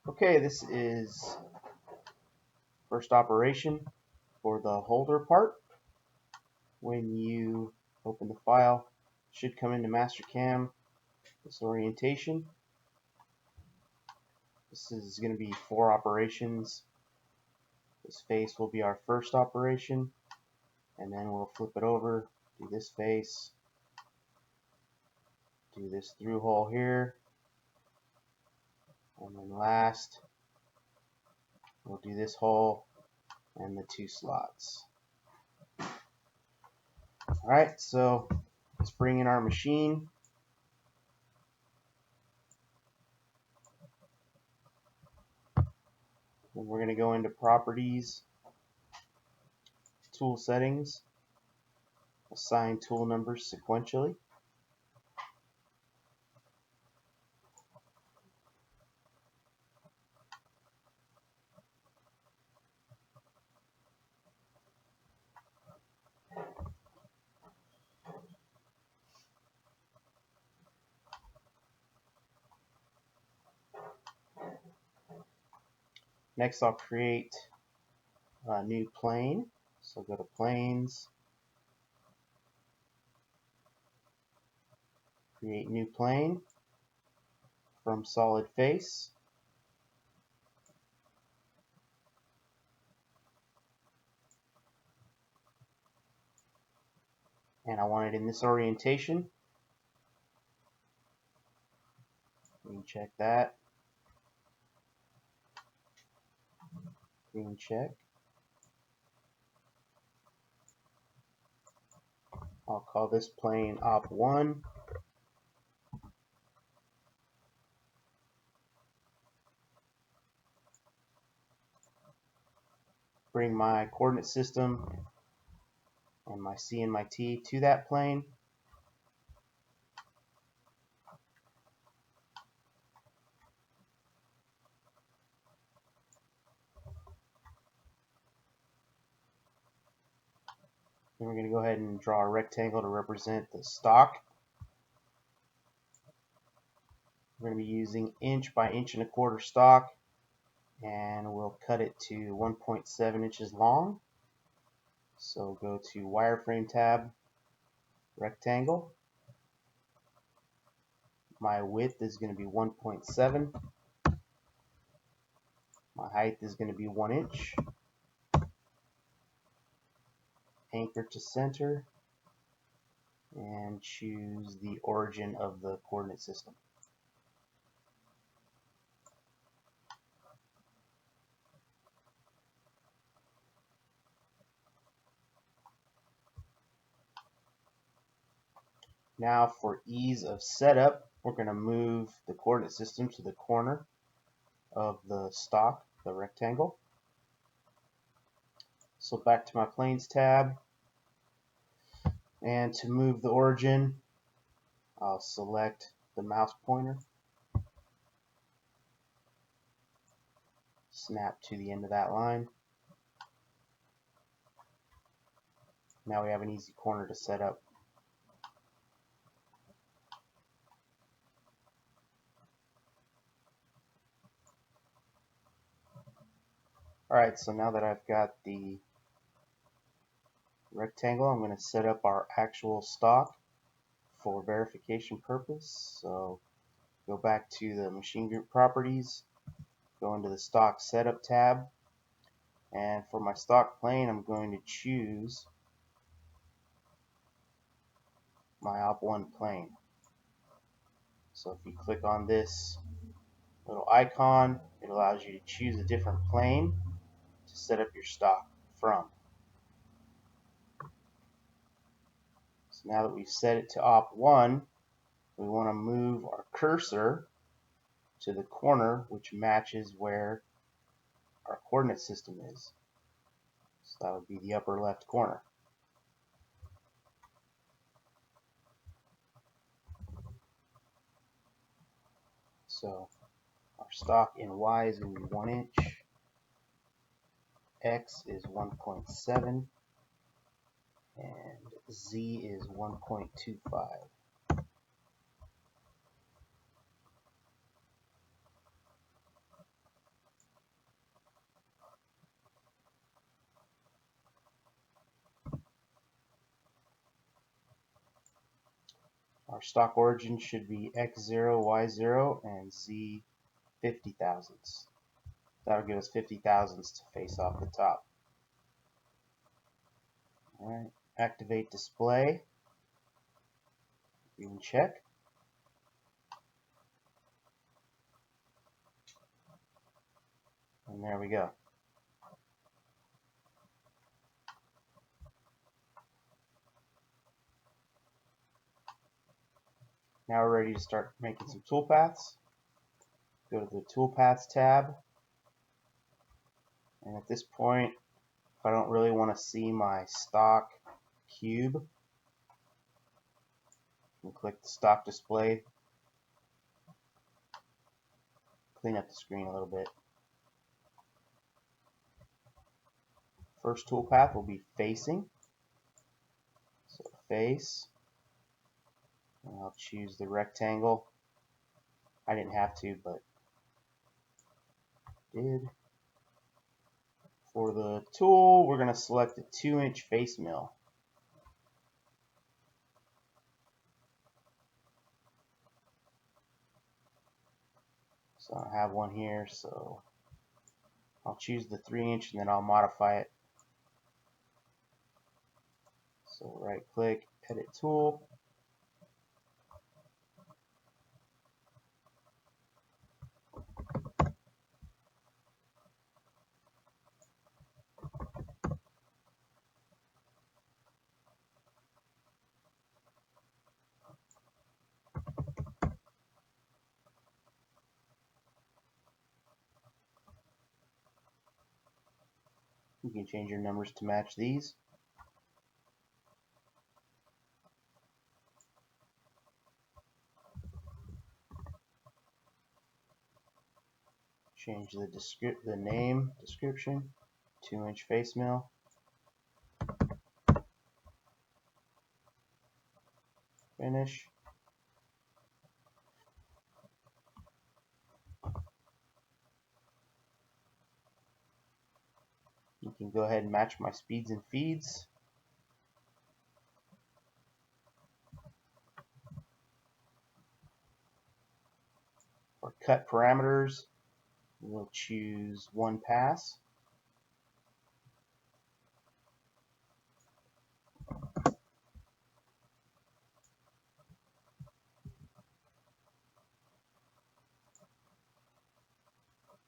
Okay, this is first operation for the holder part. When you open the file, it should come into Mastercam, this orientation. This is going to be 4 operations. This face will be our first operation, and then we'll flip it over, do this face, do this through hole here, and then last we'll do this hole and the 2 slots. Alright, so let's bring in our machine. And we're going to go into properties, tool settings, assign tool numbers sequentially. Next, I'll create a new plane. So go to Planes, create new plane from solid face. And I want it in this orientation. Green check that. Green check. I'll call this plane Op1. Bring my coordinate system and my C and my T to that plane. Then we're going to go ahead and draw a rectangle to represent the stock. We're going to be using inch by inch and a quarter stock, and we'll cut it to 1.7 inches long. So go to wireframe tab, rectangle. My width is going to be 1.7. My height is going to be 1 inch. Anchor to center, and choose the origin of the coordinate system. Now, for ease of setup, we're going to move the coordinate system to the corner of the stock, the rectangle. So back to my Planes tab, and to move the origin, I'll select the mouse pointer, snap to the end of that line. Now we have an easy corner to set up. Alright, so now that I've got the rectangle, I'm going to set up our actual stock for verification purpose. So go back to the machine group properties, go into the stock setup tab, and for my stock plane I'm going to choose my Op1 plane. So if you click on this little icon, it allows you to choose a different plane to set up your stock from. So now that we've set it to Op1, we want to move our cursor to the corner which matches where our coordinate system is. So that would be the upper left corner. So our stock in Y is going to be 1 inch, X is 1.7, and Z is 1.25. Our stock origin should be X0, Y0, and Z 50 thousandths. That'll give us 50 thousandths to face off the top. Alright, activate display. You can check. And there we go. Now we're ready to start making some toolpaths. Go to the toolpaths tab. And at this point, if I don't really want to see my stock cube, I can click the stock display. Clean up the screen a little bit. First toolpath will be facing. So face. And I'll choose the rectangle. I didn't have to, but did. For the tool, we're going to select a 2-inch face mill. So I have one here, so I'll choose the 3-inch and then I'll modify it. So right click, edit tool. You can change your numbers to match these. Change the name description, 2-inch face mill. Finish. You can go ahead and match my speeds and feeds. For cut parameters, we'll choose 1 pass.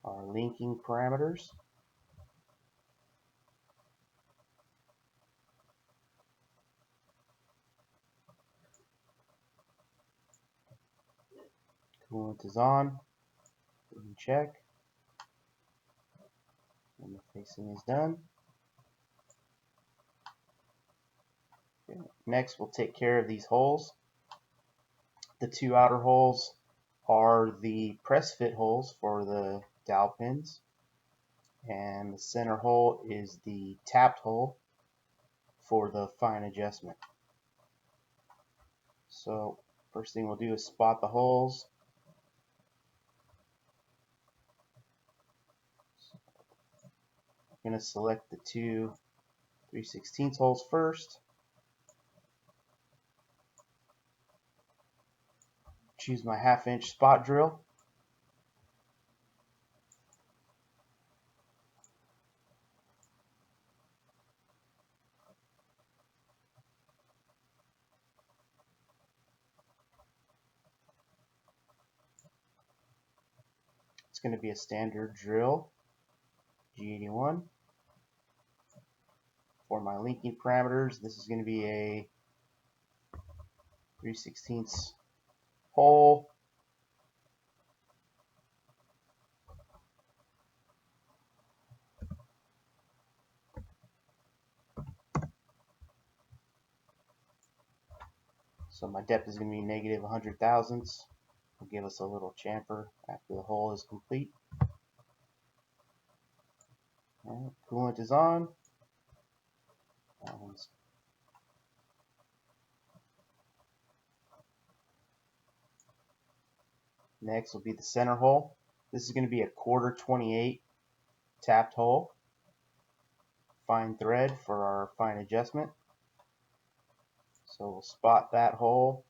Our linking parameters. Coolant is on. We can check. And the facing is done. Okay. Next, we'll take care of these holes. The 2 outer holes are the press fit holes for the dowel pins, and the center hole is the tapped hole for the fine adjustment. So first thing we'll do is spot the holes. I'm going to select the 2 3/16 holes first. Choose my 1/2-inch spot drill. It's going to be a standard drill, G81. For my linking parameters, this is going to be a 3/16 hole. So my depth is going to be negative 100 thousandths. Will give us a little chamfer after the hole is complete. Right, coolant is on. Next will be the center hole. This is going to be a 1/4 tapped hole. Fine thread for our fine adjustment. So we'll spot that hole.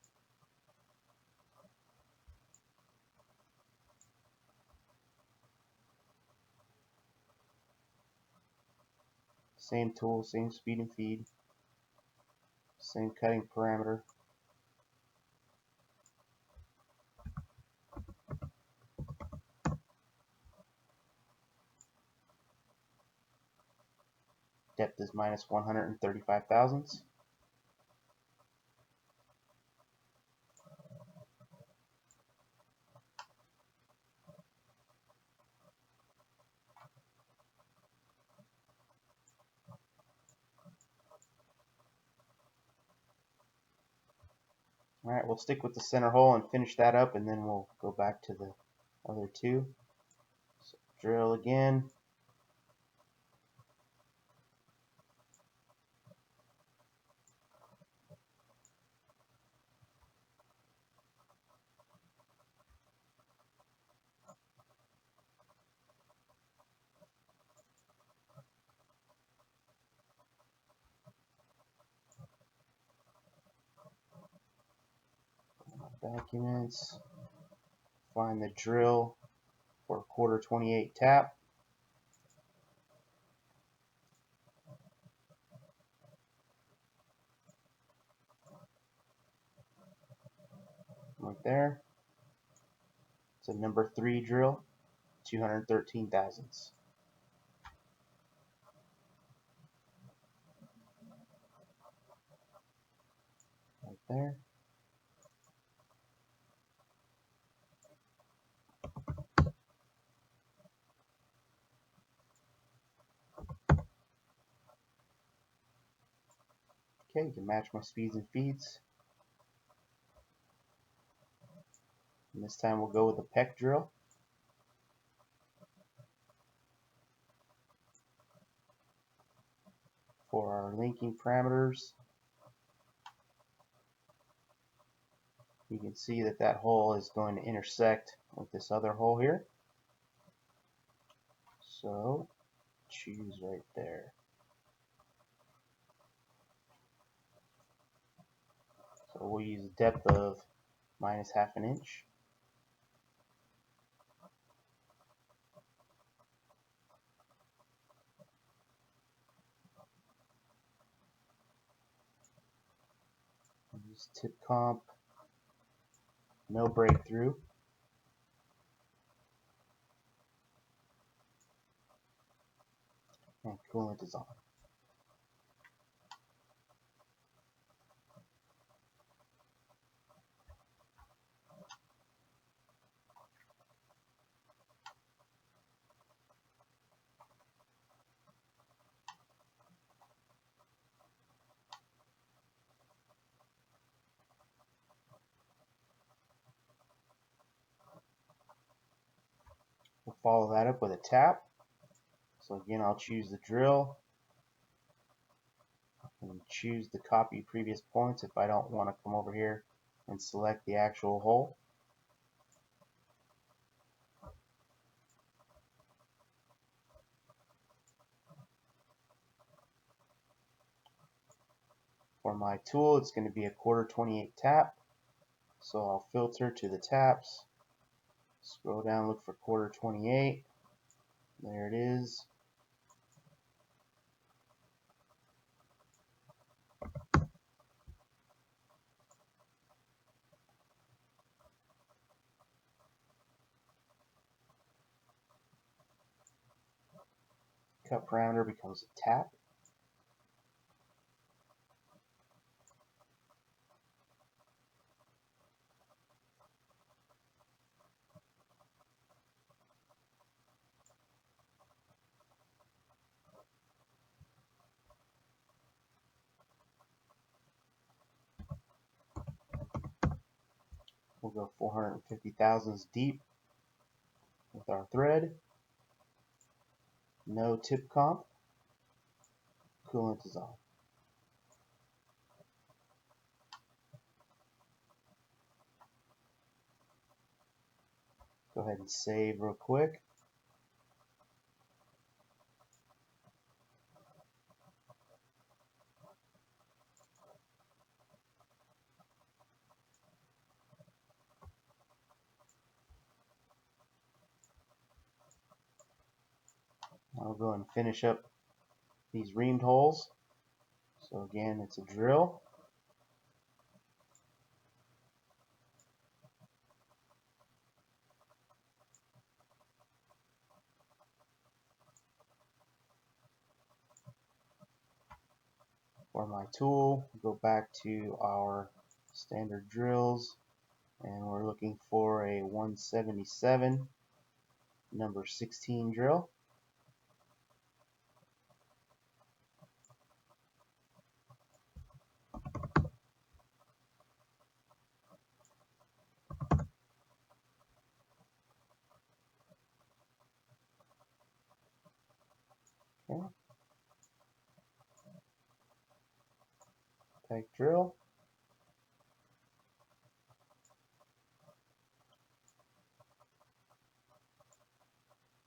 Same tool, same speed and feed, same cutting parameter. Depth is minus 135 thousandths. Alright, we'll stick with the center hole and finish that up, and then we'll go back to the other two. So drill again. Documents. Find the drill for quarter 28 tap. Right there. It's a number 3 drill, 213 thousandths. Right there. Okay, you can match my speeds and feeds. And this time we'll go with a peck drill. For our linking parameters, you can see that that hole is going to intersect with this other hole here. So choose right there. So we'll use a depth of minus ½ inch. Use tip comp, no breakthrough. And coolant is on. We'll follow that up with a tap. So again, I'll choose the drill and choose the copy previous points if I don't want to come over here and select the actual hole. For my tool, it's going to be a quarter 28 tap. So I'll filter to the taps, scroll down, look for quarter 28. There it is. Cut parameter becomes a tap. We'll go 450 thousandths deep with our thread. No tip comp. Coolant is on. Go ahead and save real quick. I'll go and finish up these reamed holes. So again, it's a drill. For my tool, go back to our standard drills, and we're looking for a 177 number 16 drill. Okay. Type drill.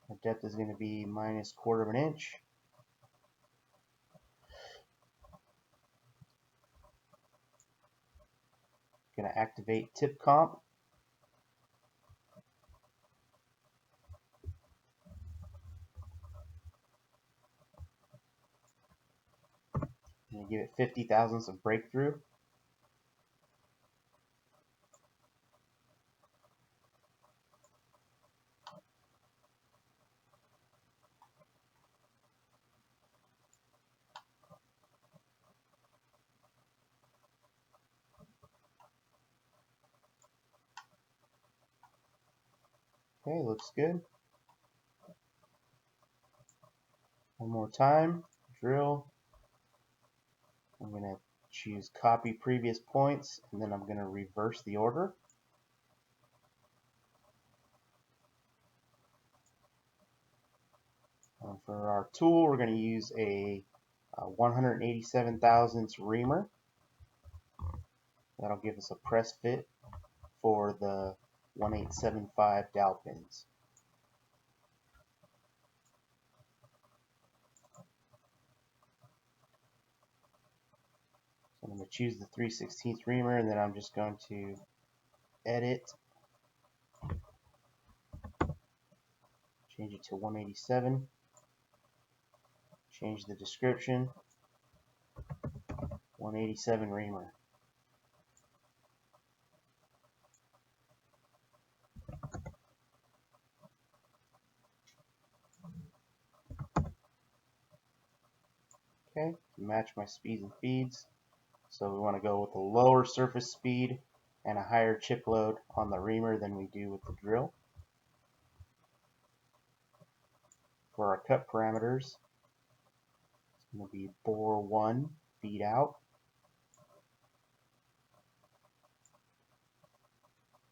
Our depth is going to be minus quarter of an inch. Going to activate tip comp. Going to give it 50 thousandths of breakthrough. Okay, looks good. One more time, drill. I'm going to choose copy previous points, and then I'm going to reverse the order. For our tool, we're going to use a 187 thousandths reamer. That'll give us a press fit for the 1875 dowel pins. So I'm going to choose the 3/16 reamer, and then I'm just going to edit, change it to 187, change the description, 187 reamer. Okay, to match my speeds and feeds. So we want to go with a lower surface speed and a higher chip load on the reamer than we do with the drill. For our cut parameters, it's going to be bore 1, feed out.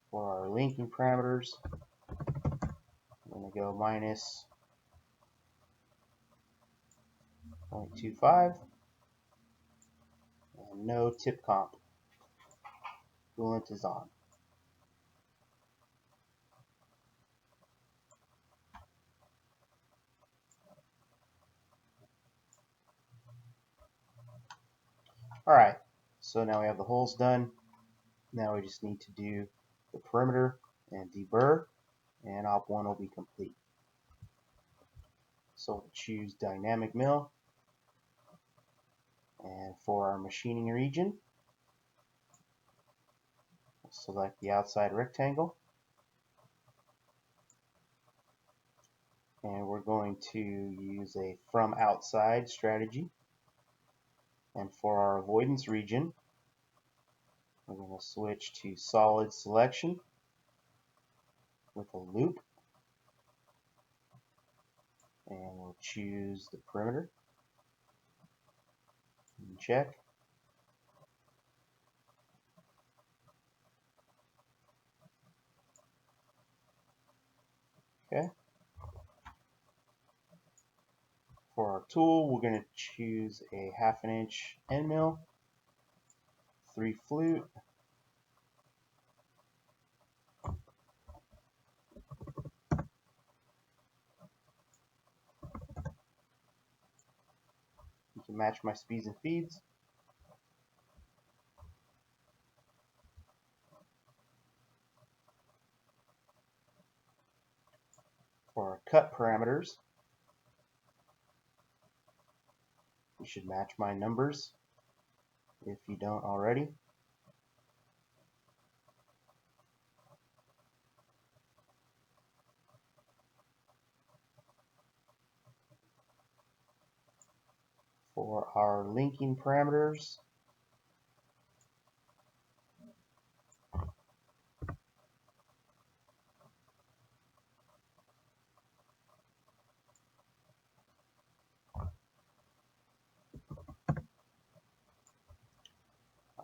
For our linking parameters, I'm going to go minus 0.25 and no tip comp. Coolant is on. Alright, so now we have the holes done. Now we just need to do the perimeter and deburr, and Op1 will be complete. So we'll choose dynamic mill, and for our machining region, we'll select the outside rectangle, and we're going to use a from outside strategy. And for our avoidance region, we're going to switch to solid selection with a loop, and we'll choose the perimeter and check. Okay. For our tool, we're going to choose a 1/2 inch end mill, 3 flute, you can match my speeds and feeds. For our cut parameters, You should match my numbers if you don't already. For our linking parameters,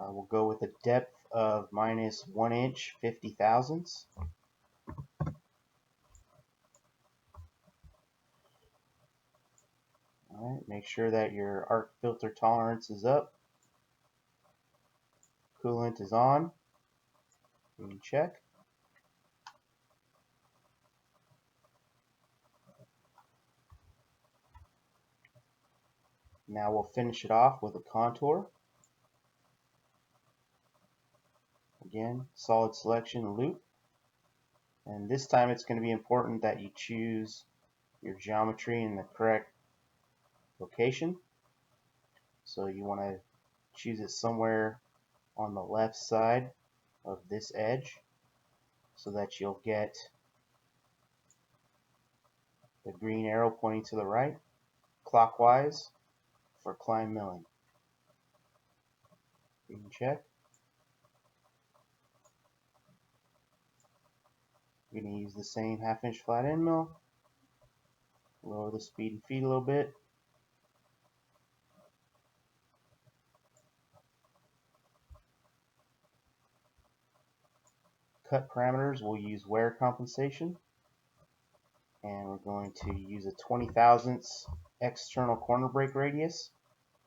we'll go with a depth of -1 inch 50 thousandths. Alright, make sure that your arc filter tolerance is up. Coolant is on. You can check. Now we'll finish it off with a contour. Again, solid selection loop. And this time it's going to be important that you choose your geometry in the correct location. So you want to choose it somewhere on the left side of this edge so that you'll get the green arrow pointing to the right, clockwise for climb milling. You can check. You're going to use the same 1/2 inch flat end mill. Lower the speed and feed a little bit. Cut parameters, we'll use wear compensation. And we're going to use a 20 thousandths external corner break radius.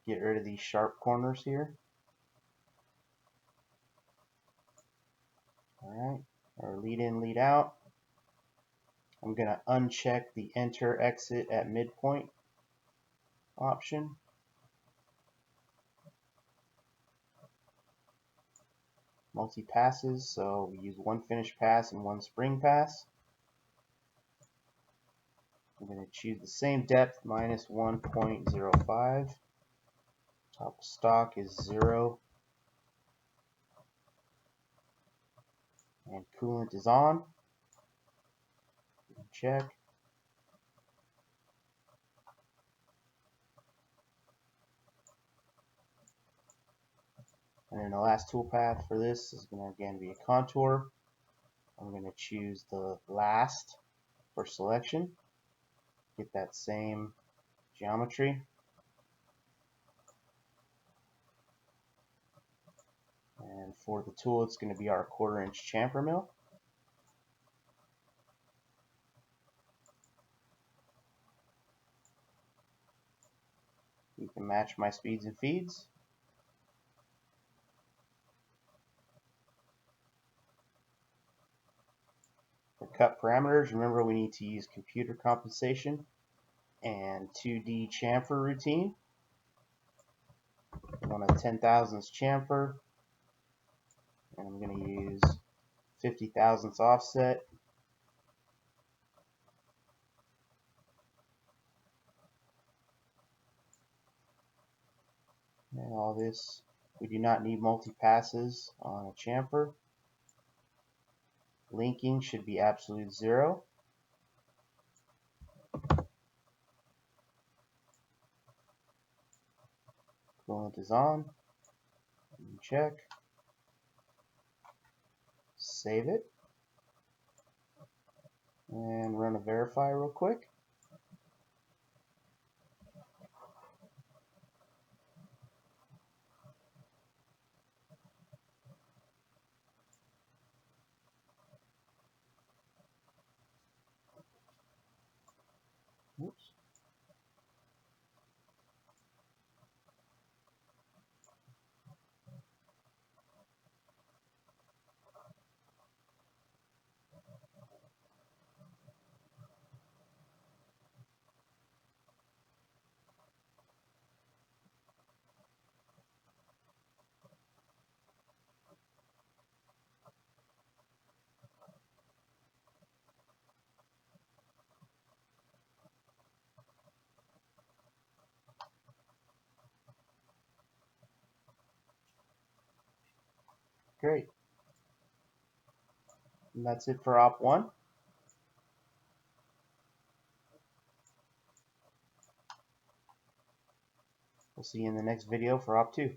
Get rid of these sharp corners here. Alright, our lead in, lead out. I'm going to uncheck the enter exit at midpoint option. Multi passes, so we use one finish pass and one spring pass. I'm going to choose the same depth, -1.05. Top of stock is 0. And coolant is on. Check. And then the last toolpath for this is going to again be a contour. I'm going to choose the last for selection. Get that same geometry. And for the tool, it's going to be our 1/4 inch chamfer mill. You can match my speeds and feeds. For cut parameters, remember we need to use computer compensation and 2D chamfer routine. I want a 10 thousandths chamfer, and I'm going to use 50 thousandths offset. And all this, we do not need multi-passes on a chamfer. Linking should be absolute 0. Coolant is on. Check. Save it. And run a verify real quick. Oops. Great. And that's it for Op1. We'll see you in the next video for Op2.